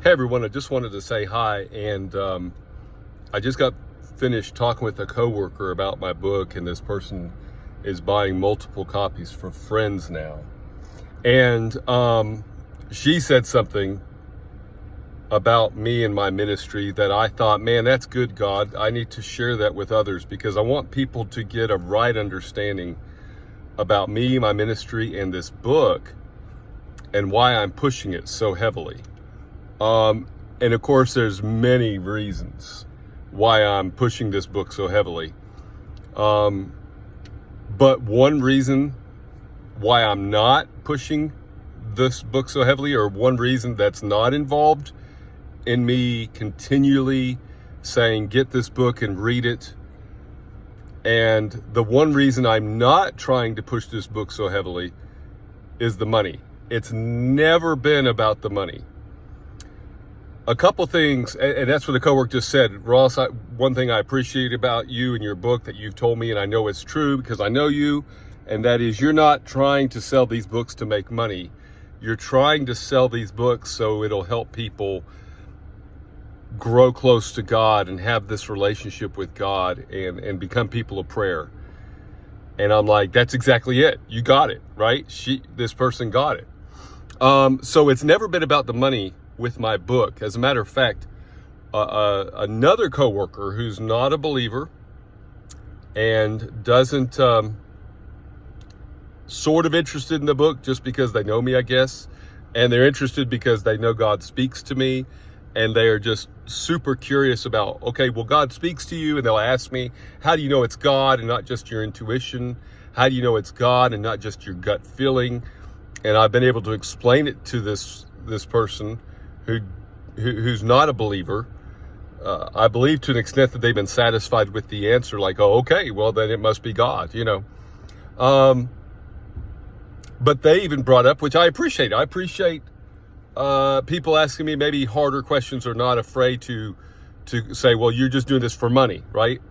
Hey everyone, I just wanted to say hi, and I just got finished talking with a coworker about my book, and this person is buying multiple copies for friends now. And she said something about me and my ministry that I thought, man, that's good, God. I need to share that with others because I want people to get a right understanding about me, my ministry, and this book, and why I'm pushing it so heavily. And of course, there's many reasons why I'm pushing this book so heavily. But one reason why I'm not pushing this book so heavily, or one reason that's not involved in me continually saying, get this book and read it. And the one reason I'm not trying to push this book so heavily is the money. It's never been about the money. A couple things, and that's what the coworker just said. Ross, one thing I appreciate about you and your book that you've told me, and I know it's true because I know you, and that is you're not trying to sell these books to make money. You're trying to sell these books so it'll help people grow close to God and have this relationship with God and become people of prayer. And I'm like, that's exactly it. You got it, right? This person got it. So it's never been about the money with my book. As a matter of fact, another coworker who's not a believer and doesn't sort of interested in the book just because they know me, I guess, and they're interested because they know God speaks to me, and they are just super curious about, okay, well, God speaks to you, and they'll ask me, how do you know it's God and not just your intuition? How do you know it's God and not just your gut feeling? And I've been able to explain it to this person who's not a believer. I believe to an extent that they've been satisfied with the answer, like, oh, okay, well, then it must be God, you know. But they even brought up, which I appreciate. I appreciate people asking me maybe harder questions or not afraid to say, well, you're just doing this for money, right?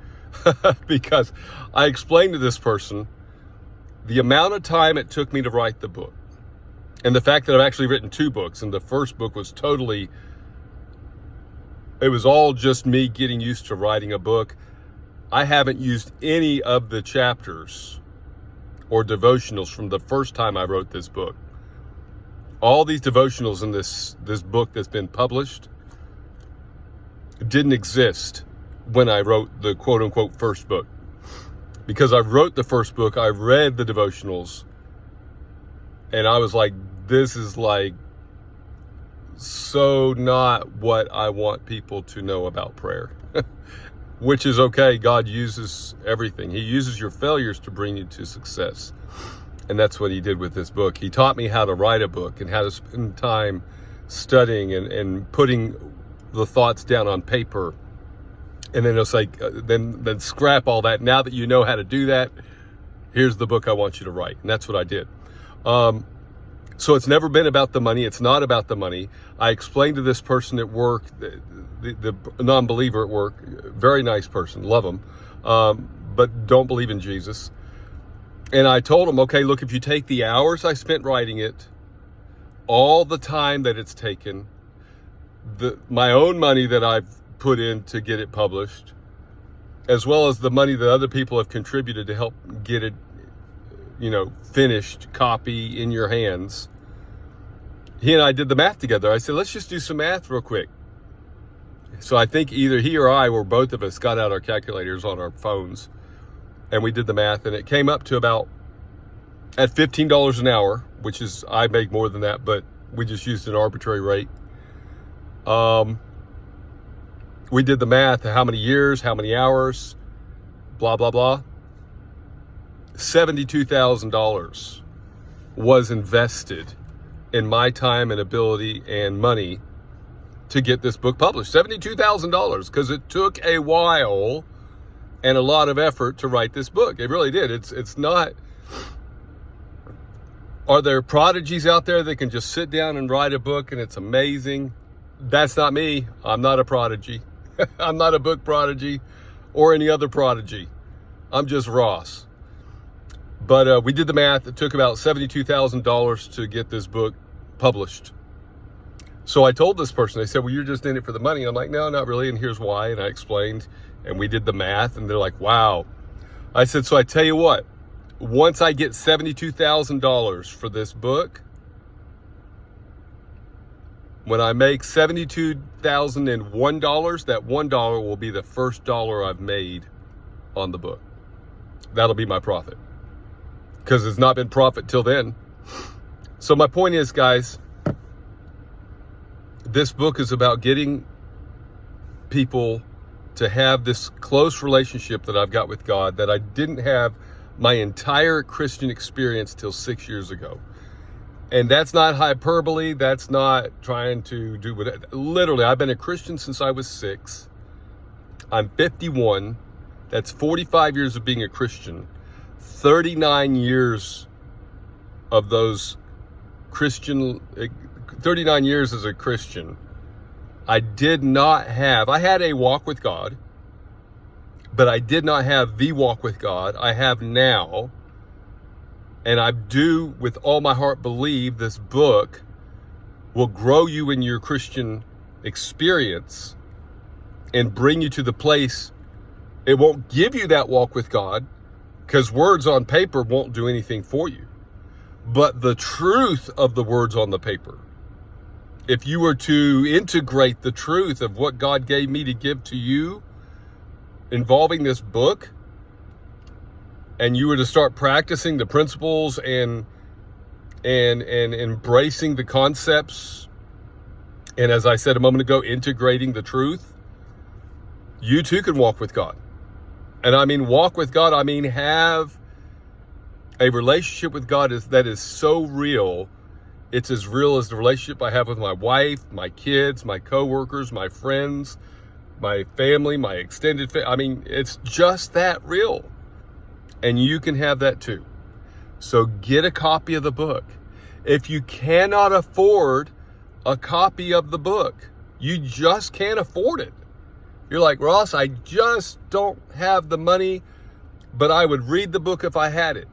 Because I explained to this person the amount of time it took me to write the book. And the fact that I've actually written 2 books, and the first book was it was all just me getting used to writing a book. I haven't used any of the chapters or devotionals from the first time I wrote this book. All these devotionals in this book that's been published didn't exist when I wrote the quote unquote first book. Because I wrote the first book, I read the devotionals, and I was like, this is like so not what I want people to know about prayer. Which is okay. God uses everything. He uses your failures to bring you to success. And that's what he did with this book. He taught me how to write a book and how to spend time studying and putting the thoughts down on paper. And then it's like, then scrap all that. Now that you know how to do that, here's the book I want you to write. And that's what I did. So it's never been about the money. It's not about the money. I explained to this person at work, the non-believer at work, very nice person, love him, but don't believe in Jesus. And I told him, okay, look, if you take the hours I spent writing it, all the time that it's taken, my own money that I've put in to get it published, as well as the money that other people have contributed to help get it, you know, finished copy in your hands. He and I did the math together. I said, let's just do some math real quick. So I think either he or I, or both of us, got out our calculators on our phones, and we did the math, and it came up to about, at $15 an hour, which is, I make more than that, but we just used an arbitrary rate. We did the math, how many years, how many hours, blah, blah, blah. $72,000 was invested in my time and ability and money to get this book published. $72,000, because it took a while and a lot of effort to write this book. It really did. It's not. Are there prodigies out there that can just sit down and write a book and it's amazing? That's not me. I'm not a prodigy. I'm not a book prodigy or any other prodigy. I'm just Ross. But we did the math. It took about $72,000 to get this book published. So I told this person, they said, well, you're just in it for the money. And I'm like, no, not really. And here's why. And I explained, and we did the math, and they're like, wow. I said, so I tell you what, once I get $72,000 for this book, when I make $72,001, that $1 will be the first dollar I've made on the book. That'll be my profit, because it's not been profit till then. So my point is, guys, this book is about getting people to have this close relationship that I've got with God that I didn't have my entire Christian experience till 6 years ago. And that's not hyperbole. That's not trying to do what, literally, I've been a Christian since I was 6. I'm 51. That's 45 years of being a Christian. 39 years of those Christian, 39 years as a Christian. I had a walk with God, but I did not have the walk with God I have now. And I do, with all my heart, believe this book will grow you in your Christian experience and bring you to the place. It won't give you that walk with God, because words on paper won't do anything for you. But the truth of the words on the paper, if you were to integrate the truth of what God gave me to give to you involving this book, and you were to start practicing the principles and embracing the concepts, and as I said a moment ago, integrating the truth, you too can walk with God. And I mean walk with God, I mean have a relationship with God that is so real. It's as real as the relationship I have with my wife, my kids, my coworkers, my friends, my family, my extended family. I mean, it's just that real. And you can have that too. So get a copy of the book. If you cannot afford a copy of the book, you just can't afford it. You're like, Ross, I just don't have the money, but I would read the book if I had it.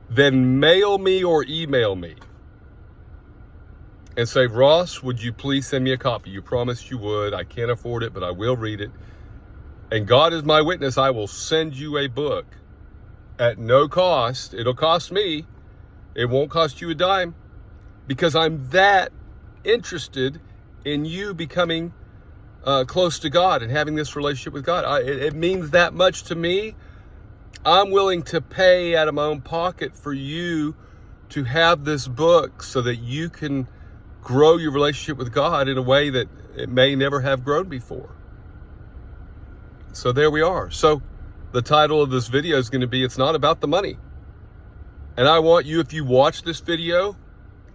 Then mail me or email me and say, Ross, would you please send me a copy? You promised you would. I can't afford it, but I will read it. And God is my witness. I will send you a book at no cost. It'll cost me. It won't cost you a dime, because I'm that interested in you becoming close to God and having this relationship with God. It means that much to me. I'm willing to pay out of my own pocket for you to have this book so that you can grow your relationship with God in a way that it may never have grown before. So there we are. So the title of this video is going to be, It's Not About the Money. And I want you, if you watch this video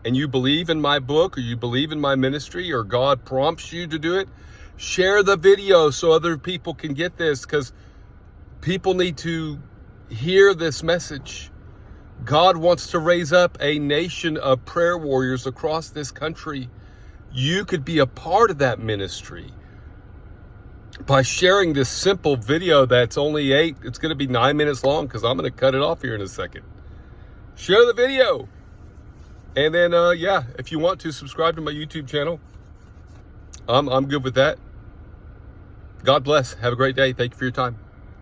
and you believe in my book, or you believe in my ministry, or God prompts you to do it, share the video so other people can get this, because people need to hear this message. God wants to raise up a nation of prayer warriors across this country. You could be a part of that ministry by sharing this simple video that's only it's going to be 9 minutes long, because I'm going to cut it off here in a second. Share the video. And then, if you want to, subscribe to my YouTube channel. I'm good with that. God bless. Have a great day. Thank you for your time.